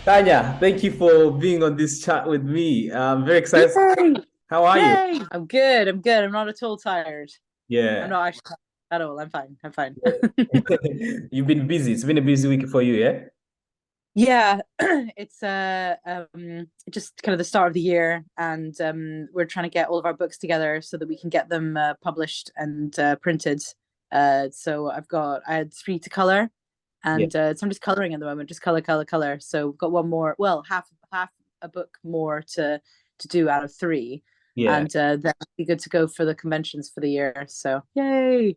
Tanya, thank you for being on this chat with me. I'm very excited. Yay! How are you? Yay! I'm good. I'm good. I'm not at all tired. I'm Yeah. not actually tired at all. I'm fine. I'm fine. You've been busy. It's been a busy week for you, yeah? Yeah, it's just kind of the start of the year, and we're trying to get all of our books together so that we can get them published and printed. So I had three to color, Yeah. and so I'm just coloring at the moment, just color, color, color. So we've got one more, well, half a book more to do out of three, Yeah. and that'll be good to go for the conventions for the year. So yay!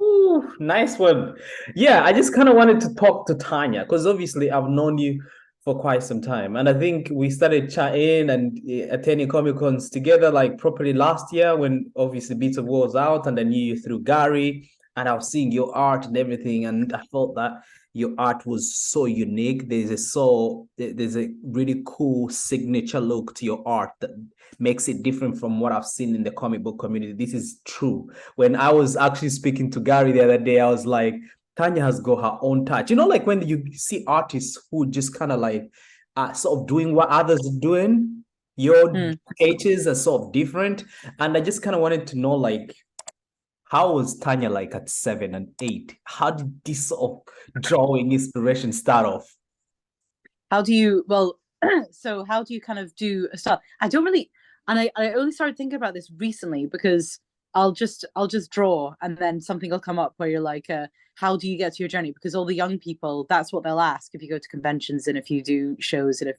Ooh, nice one. Yeah, I just kind of wanted to talk to Tanya because obviously I've known you for quite some time. And I think we started chatting and attending Comic Cons together like properly last year when obviously Beats of War was out and I knew you through Gary and I was seeing your art and everything. And I felt that your art was so unique. There's a really cool signature look to your art that makes it different from what I've seen in the comic book community. This is true. When I was actually speaking to Gary the other day, I was like, Tanya has got her own touch. You know, like when you see artists who just kind of like sort of doing what others are doing, your Mm. sketches are sort of different. And I just kind of wanted to know, like, how was Tanya like at 7 and 8? How did this sort of drawing inspiration start off? How do you, well, so how do you kind of do a style? I don't really, and I only started thinking about this recently because I'll just draw and then something will come up where you're like, how do you get to your journey? Because all the young people, that's what they'll ask if you go to conventions and if you do shows and if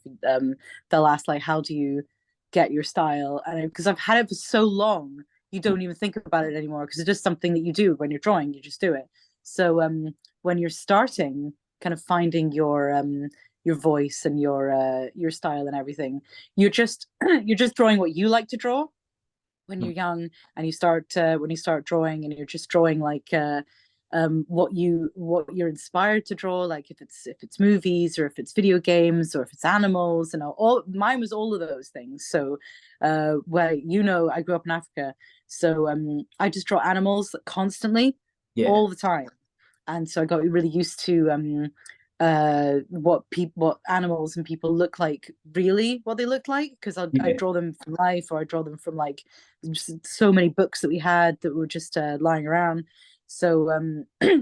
they'll ask like, how do you get your style? And because I've had it for so long, you don't even think about it anymore because it's just something that you do when you're drawing, you just do it. So when you're starting, kind of finding your voice and your style and everything. You're just you're just drawing what you like to draw when you're young, and when you start drawing, and you're just drawing like what you're inspired to draw, like if it's movies or if it's video games or if it's animals, and all mine was all of those things. So well, I grew up in Africa, so I just draw animals constantly Yeah. all the time, and so I got really used to what animals and people look like, really what they look like, because I Yeah. draw them from life, or I draw them from like just so many books that we had that were just lying around. So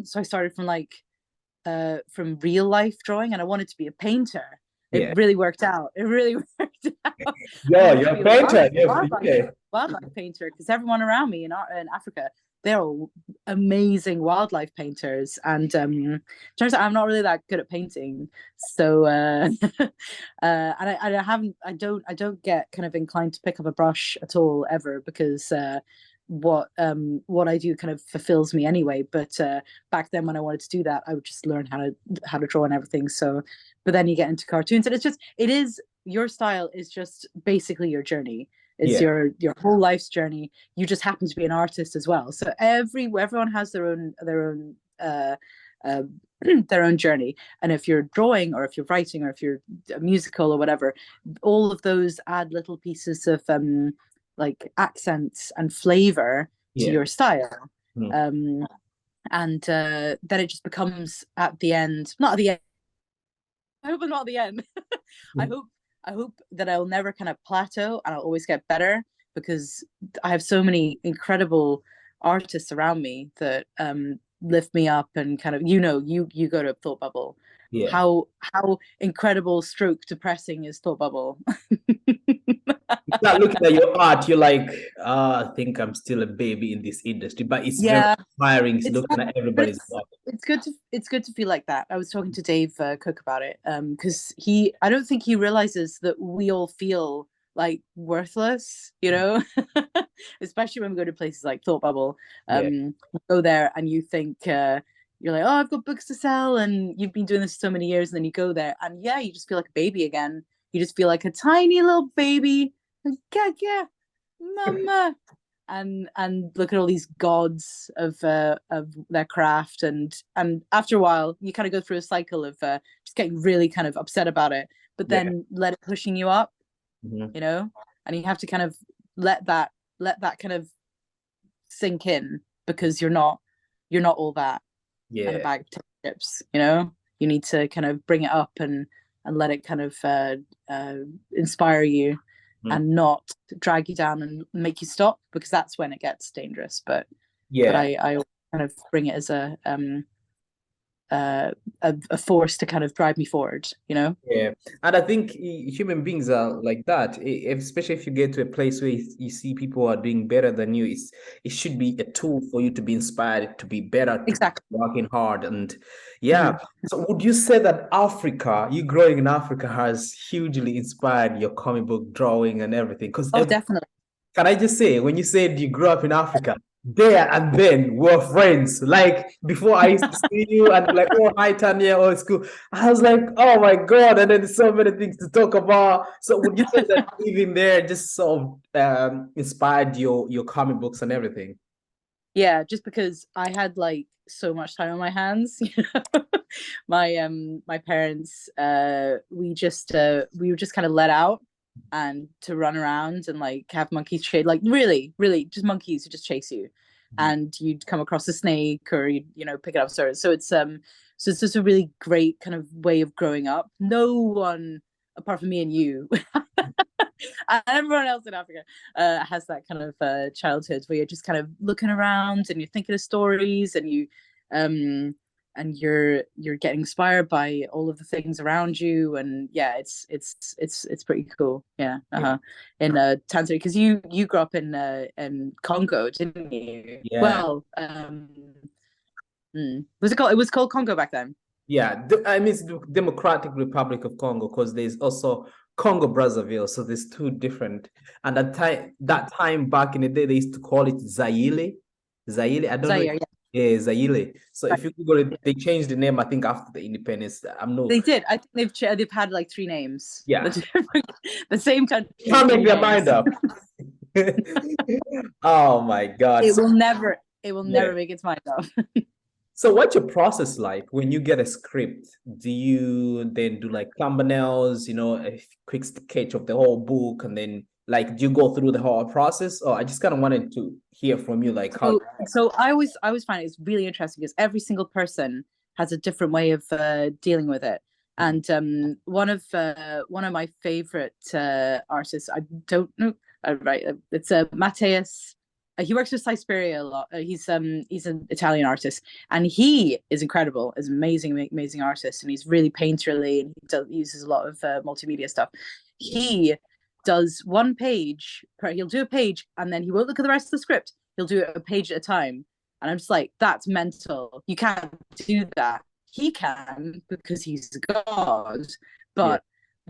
so I started from real life drawing, and I wanted to be a painter. It Yeah. really worked out. It really worked out. I Yeah, wanted to you're be a a painter. wildlife Yeah. wildlife painter, because everyone around me in Africa, they're all amazing wildlife painters, and turns out I'm not really that good at painting. So and I haven't I don't get kind of inclined to pick up a brush at all ever, because what I do kind of fulfills me anyway. But back then when I wanted to do that, I would just learn how to draw and everything. So, but then you get into cartoons, and it is your style is just basically your journey. It's Yeah. your whole life's journey. You just happen to be an artist as well. So everyone has their own uh, their own journey. And if you're drawing, or if you're writing, or if you're a musical or whatever, all of those add little pieces of like accents and flavor to Yeah. your style. Mm. Um, and then it just becomes at the end, not at the end. I hope I'm not at the end. I hope I hope that I'll never kind of plateau, and I'll always get better, because I have so many incredible artists around me that lift me up, and kind of, you go to Thought Bubble. Yeah. How incredible stroke depressing is Thought Bubble. Start looking at your art, you're like, I think I'm still a baby in this industry, but it's very Yeah, inspiring it's looking not, at but everybody's it's work. it's good to it's good to feel like that. I was talking to Dave Cook about it, because I don't think he realizes that we all feel like worthless, especially when we go to places like Thought Bubble. Yeah. You go there and you think, you're like, oh, I've got books to sell, and you've been doing this so many years, and then you go there, and yeah, you just feel like a baby again. You just feel like a tiny little baby. Like, yeah, yeah, mama. And look at all these gods of their craft, and after a while you kind of go through a cycle of just getting really kind of upset about it, but Yeah. then let it pushing you up, Mhm. you know and you have to kind of let that kind of sink in, because you're not all that and a Yeah. bag of potato chips. You need to kind of bring it up, and let it kind of inspire you and not drag you down and make you stop, because that's when it gets dangerous. But I kind of bring it as a force to kind of drive me forward, you know? Yeah. And I think human beings are like that, especially if you get to a place where you see people are doing better than you. It should be a tool for you to be inspired, to be better, to Exactly. be working hard. And yeah. So would you say that Africa, you growing in Africa, has hugely inspired your comic book drawing and everything? Because Oh, definitely. can I just say, when you said you grew up in Africa, there and then we're friends. Like before, I used to see you and like, oh, hi, Tanya, oh, it's cool. I was like, oh my God. And then there's so many things to talk about. So would you say that living there just sort of inspired your comic books and everything? Yeah, just because I had like so much time on my hands. My parents, we were just kind of let out and to run around and like have monkeys chase, like really just monkeys who just chase you, and you'd come across a snake or you pick it up. So it's just a really great kind of way of growing up. No one apart from me and you and everyone else in Africa has that kind of childhood where you're just kind of looking around and you're thinking of stories, and you're getting inspired by all of the things around you. And yeah, it's pretty cool. Yeah. In Tanzania, because you grew up in Congo, didn't you? Yeah. Well, was it was called Congo back then? Yeah, I mean, it's the Democratic Republic of Congo, because there's also Congo Brazzaville. So there's two different. And that time back in the day, they used to call it Zaire. Zaire, I don't know. Zaire, yeah. Yeah, Zaire. So Right. if you Google it, they changed the name, I think, after the independence. I'm no. They did. I think they've had like three names. Yeah. The same country. Can't make Three their names. mind up. Oh my God. It will never. It will Yeah. never make its mind up. So what's your process like when you get a script? Do you then do like thumbnails, a quick sketch of the whole book, and then like do you go through the whole process? Or I just kind of wanted to hear from you, like how. So I always find it's really interesting because every single person has a different way of dealing with it. And one of my favorite artists, I don't know, right? It's Mateus. He works with Siberia a lot. He's an Italian artist, and he is incredible. Is amazing artist, and he's really painterly, and he uses a lot of multimedia stuff. He does one page. He'll do a page, and then he won't look at the rest of the script. He'll do it a page at a time, and I'm just like, that's mental. You can't do that. He can because he's God, but. Yeah.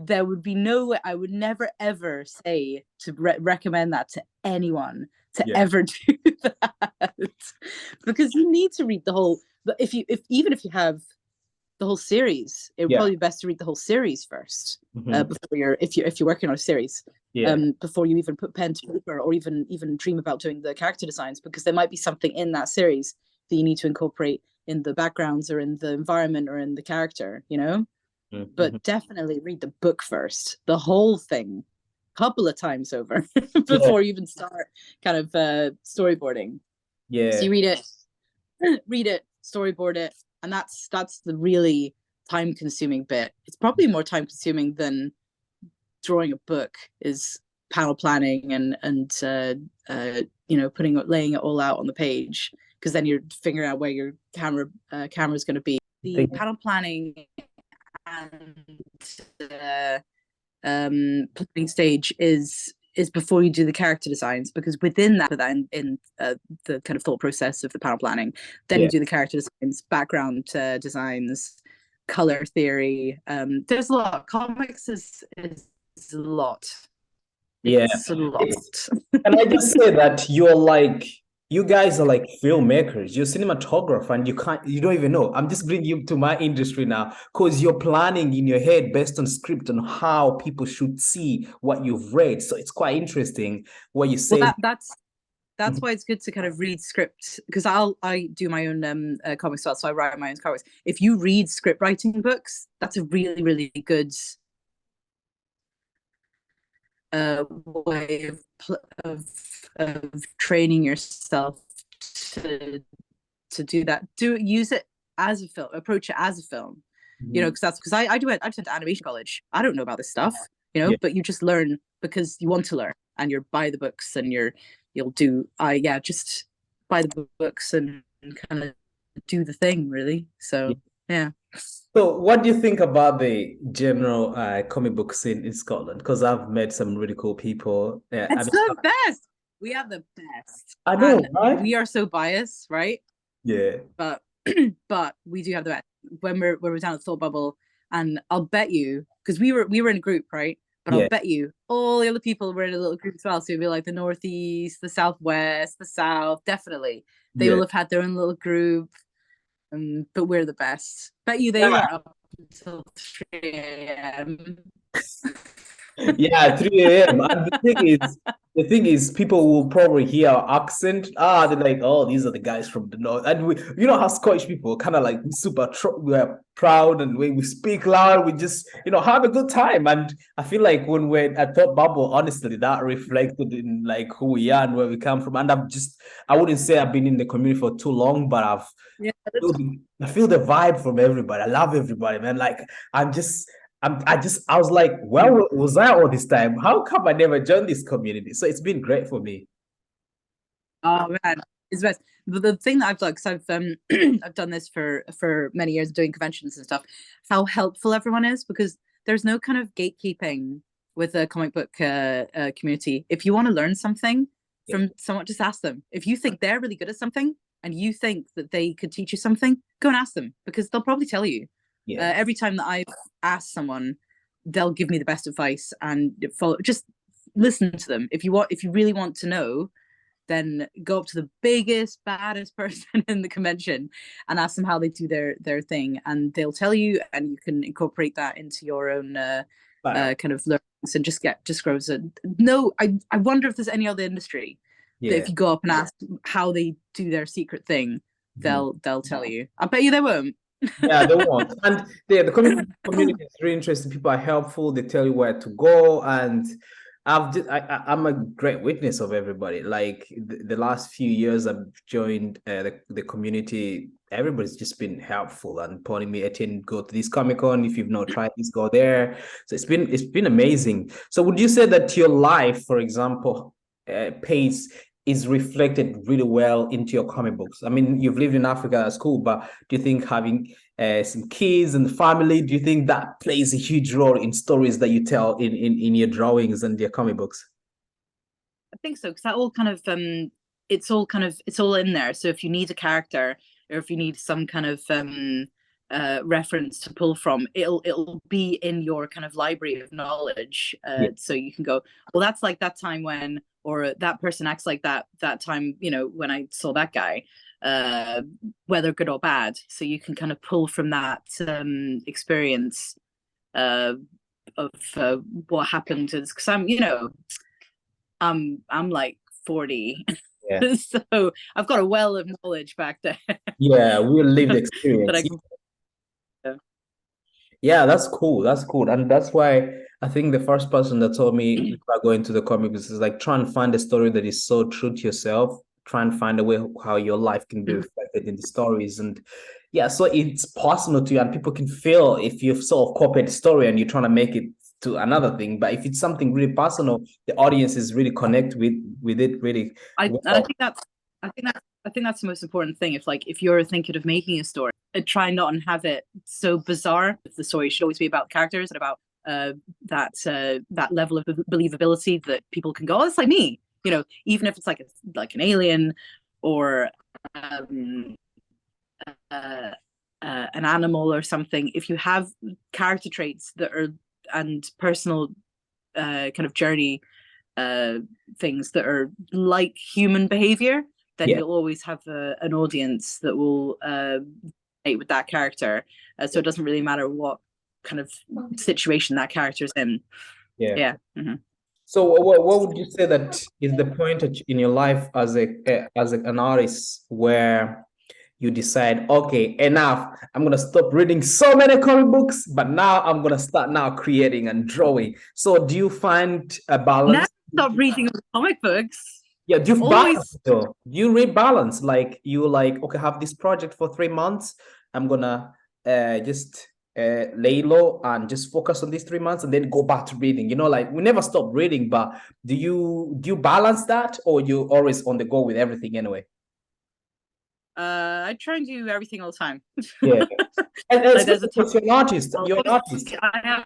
There would be no way. I would never ever say to recommend that to anyone to ever do that, because you need to read the whole. If even if you have the whole series, it would probably be best to read the whole series first before if you're working on a series. Before you even put pen to paper or even dream about doing the character designs, because there might be something in that series that you need to incorporate in the backgrounds or in the environment or in the character, but definitely read the book first, the whole thing, a couple of times over before you even start kind of storyboarding. So you read it, storyboard it, and that's the really time-consuming bit. It's probably more time-consuming than drawing a book is panel planning and laying it all out on the page, because then you're figuring out where your camera is going to be. The panel planning and planning stage is before you do the character designs, because within that in the kind of thought process of the panel planning, then you do the character designs, background designs, color theory. There's a lot. Comics is a lot. It's a lot. And I just say that you guys are like filmmakers, you're cinematographer, and you don't even know. I'm just bringing you to my industry now, because you're planning in your head based on script and how people should see what you've read. So it's quite interesting what you say. Well, that's why it's good to kind of read script, because I do my own comics, so I write my own comics. If you read script writing books, that's a really, really good way of training yourself to do that. Use it as a film, approach it as a film. you know, because I went to animation college. I don't know about this stuff, you know, Yeah. but you just learn because you want to learn, and you're buy the books, and you'll do just buy the books and kind of do the thing, really. So yeah. So, what do you think about the general comic book scene in Scotland? Because I've met some really cool people. I It's mean, the best. We have the best. I know, And right? we are so biased, right? Yeah. But but we do have the best. When we're down at Thought Bubble, and I'll bet you, because we were in a group, right? But I'll Yeah. bet you all the other people were in a little group as well. So it'd be like the Northeast, the Southwest, the South, definitely. They will Yeah. have had their own little group. But we're the best. Bet you they Yeah. were up until 3 a.m. Yeah, 3 a.m. And the thing is, people will probably hear our accent. They're like, oh, these are the guys from the north. And you know how Scottish people kind of like we're proud, and when we speak loud, we just, have a good time. And I feel like when we're at Top Bubble, honestly, that reflected in like who we are and where we come from. And I wouldn't say I've been in the community for too long, but Yeah, I feel the vibe from everybody. I love everybody, man. Like I'm just. I was like, where was I all this time? How come I never joined this community? So it's been great for me. oh man, it's the best. But the thing that I've done, because I've done this for many years, doing conventions and stuff, how helpful everyone is, because there's no kind of gatekeeping with the comic book community. If you want to learn something from someone, just ask them. If you think they're really good at something and you think that they could teach you something, go and ask them, because they'll probably tell you. Yeah. Every time that I've asked someone, they'll give me the best advice, and just listen to them. If you really want to know, then go up to the biggest, baddest person in the convention and ask them how they do their thing, and they'll tell you, and you can incorporate that into your own kind of learnings, and just grows it. No, I wonder if there's any other industry that if you go up and ask how they do their secret thing, they'll tell you. I bet you they won't. Yeah, they won't. And the community is really interesting. People are helpful. They tell you where to go. And I'm a great witness of everybody. Like the last few years I've joined the community, everybody's just been helpful and pointing me, Etian, go to this Comic-Con. If you've not tried this, go there. So it's been amazing. So would you say that your life, for example, pace is reflected really well into your comic books? I mean, you've lived in Africa at school, but do you think having some kids and family, do you think that plays a huge role in stories that you tell in your drawings and your comic books? I think so, because that all kind of it's all in there. So if you need a character, or if you need some kind of reference to pull from, it'll be in your kind of library of knowledge. So you can go, well, that's like that time when, or that person acts like that time, when I saw that guy, whether good or bad. So you can kind of pull from that experience of what happened. Because I'm like 40. Yeah. So I've got a well of knowledge back there. Yeah, we lived that experience. I can, Yeah, that's cool. That's cool. And that's why I think the first person that told me about going to the comics is like try and find a story that is so true to yourself. Try and find a way how your life can be reflected in the stories. And yeah, so it's personal to you, and people can feel if you've sort of copied the story and you're trying to make it to another thing. But if it's something really personal, the audience is really connect with it really well. I think that's the most important thing. If you're thinking of making a story, try not and have it so bizarre. The story should always be about characters and about that level of believability that people can go, oh, it's like me. Even if it's like an alien or an animal or something. If you have character traits that are, and personal kind of journey things that are like human behavior, then you'll always have an audience that will relate with that character. So it doesn't really matter what kind of situation that character is in. Yeah. Mm-hmm. So what would you say that is the point in your life as an artist where you decide, okay, enough, I'm gonna stop reading so many comic books, but now I'm gonna start now creating and drawing. So do you find a balance? Now stop reading comic books. Yeah, do you balance though? Do you rebalance? Like okay, have this project for 3 months. I'm gonna just lay low and just focus on these 3 months and then go back to reading? You know, like we never stop reading, but do you balance that, or you always on the go with everything anyway? I try and do everything all the time. Yeah. And Like there's a especially because you're an artist. Well, You're an artist. I have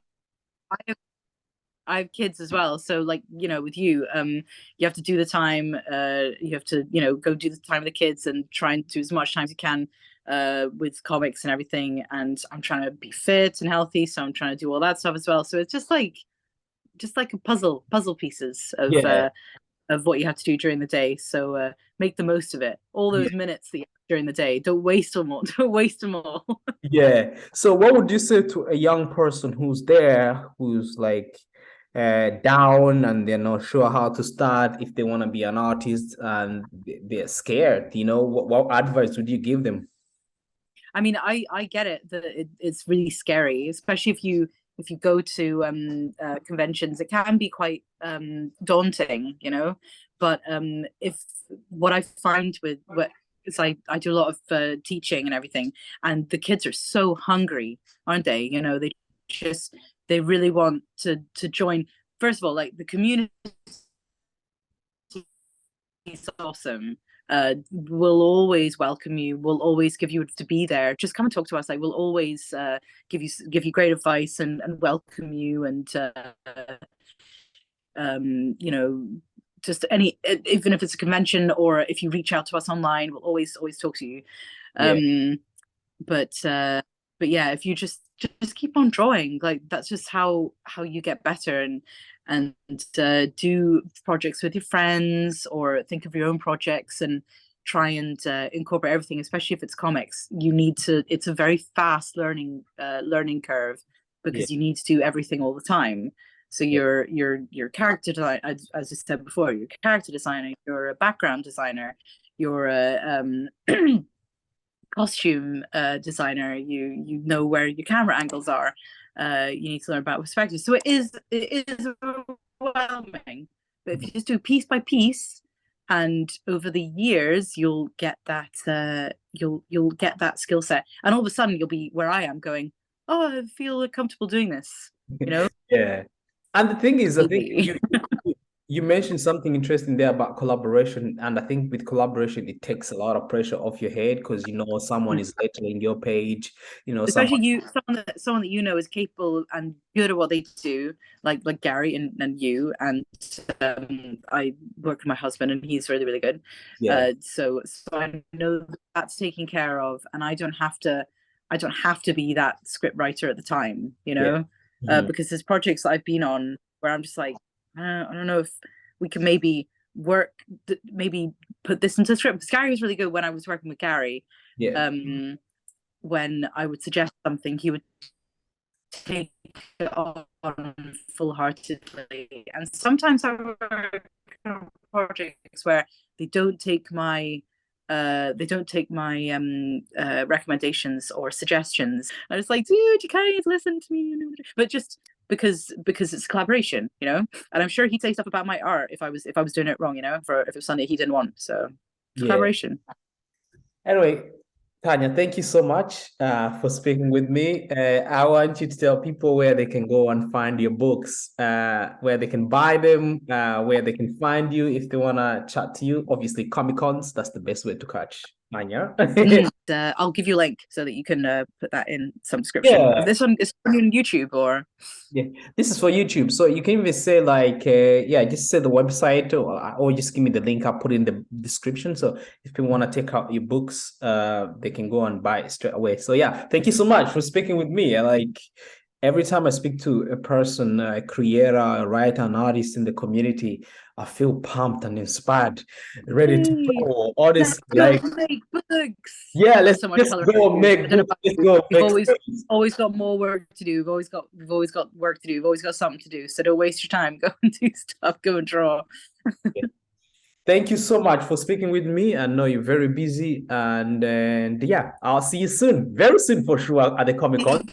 I have kids as well, so like with you, you have to do the time. You have to go do the time with the kids and try and do as much time as you can with comics and everything. And I'm trying to be fit and healthy, so I'm trying to do all that stuff as well. So it's just like a puzzle pieces Yeah. of what you have to do during the day. So make the most of it. All Yeah. those minutes that you have during the day, don't waste them all. Don't waste them all. Yeah. So what would you say to a young person who's there, who's like down and they're not sure how to start if they want to be an artist and they're scared? What advice would you give them? I mean, I get it that it's really scary, especially if you go to conventions. It can be quite daunting, But if what I find with what is I do a lot of teaching and everything, and the kids are so hungry, aren't they? They really want to join. First of all, like the community is awesome. We'll always welcome you. We'll always give you to be there. Just come and talk to us. Like we'll always give you great advice and welcome you and just even if it's a convention or if you reach out to us online, we'll always talk to you. Yeah. But yeah, if you just keep on drawing, like that's just how you get better and do projects with your friends or think of your own projects and try and incorporate everything, especially if it's comics. It's a very fast learning curve Yeah. because you need to do everything all the time. So Yeah. your character design, as I said before, your character designer, you're a background designer, you're a costume designer. You know where your camera angles are. You need to learn about perspective. So it is overwhelming. But if you just do piece by piece, and over the years you'll get that you'll get that skill set, and all of a sudden you'll be where I am going. Oh, I feel comfortable doing this. Yeah. And the thing is, I think Maybe. you mentioned something interesting there about collaboration. And I think with collaboration, it takes a lot of pressure off your head because someone is lettering your page, someone. Especially someone that is capable and good at what they do, like Gary and you. And I work with my husband, and he's really really good. Yeah. So I know that's taken care of, and I don't have to be that script writer at the time, Yeah. Mhm. because there's projects that I've been on where I'm just like, I don't know if we can maybe put this into a script. Because Gary was really good when I was working with Gary. Yeah. When I would suggest something, he would take it on full-heartedly. And sometimes I work on projects where they don't take my recommendations or suggestions. I was like, dude, you kind of listen to me, but just because it's collaboration, and I'm sure he'd say stuff about my art if I was doing it wrong, for if it was something he didn't want. So it's Yeah. collaboration. Anyway, Tanya, thank you so much for speaking with me. I want you to tell people where they can go and find your books, where they can buy them, where they can find you if they want to chat to you. Obviously, Comic Cons, that's the best way to catch Tanya. And I'll give you a link so that you can put that in some description. Yeah. This one is on YouTube or? Yeah, this is for YouTube. So you can even say like, yeah, just say the website or just give me the link. I'll put in the description. So if people want to take out your books, they can go and buy it straight away. So yeah, thank you so much for speaking with me. Like every time I speak to a person, a creator, a writer, an artist in the community, I feel pumped and inspired, ready to Hey, go. Honestly, go like, make books. yeah, I've got let's so much just color. go make books. Let's go We've make always got more work to do. We've always got work to do. We've always got something to do. So don't waste your time. Go and do stuff. Go and draw. Thank you so much for speaking with me. I know you're very busy, and yeah, I'll see you soon, very soon for sure at the Comic Con.